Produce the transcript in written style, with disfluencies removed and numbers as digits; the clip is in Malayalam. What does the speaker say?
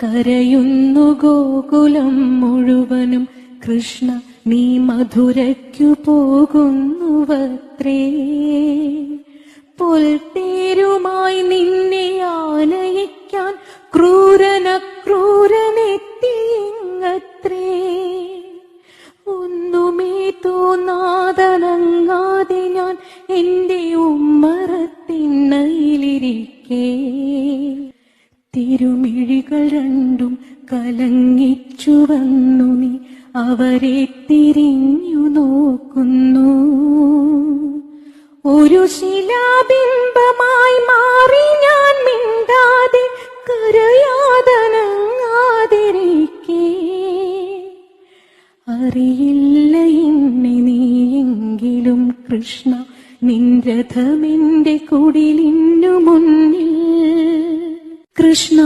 കരയുന്നു ഗോകുലം മുഴുവനും കൃഷ്ണ നീ മധുരയ്ക്കു പോകുന്നുവത്രേ. പൊൽത്തേരുമായി നിന്നെ ആനയിക്കാൻ ക്രൂരനെത്തിയിങ്ങത്രേ. ഒന്നുമേ തോന്നാതനങ്ങാതെ ഞാൻ എന്റെ ഉമ്മറത്തിണ്ണയിലിരിക്കേ. തിരുമിഴികൾ രണ്ടും കലങ്ങിച്ചു വന്നു നീ അവരെ തിരിഞ്ഞു നോക്കുന്നു. ഒരു ശിലാബിംബമായി മാറി ഞാൻ മിണ്ടാതെ കരയാതനങ്ങാതിരിക്കേ. അറിയില്ല എന്നെ നീയെങ്കിലും കൃഷ്ണ നിൻ രഥമെന്റെ കുടിലിനു മുന്നിൽ. കൃഷ്ണ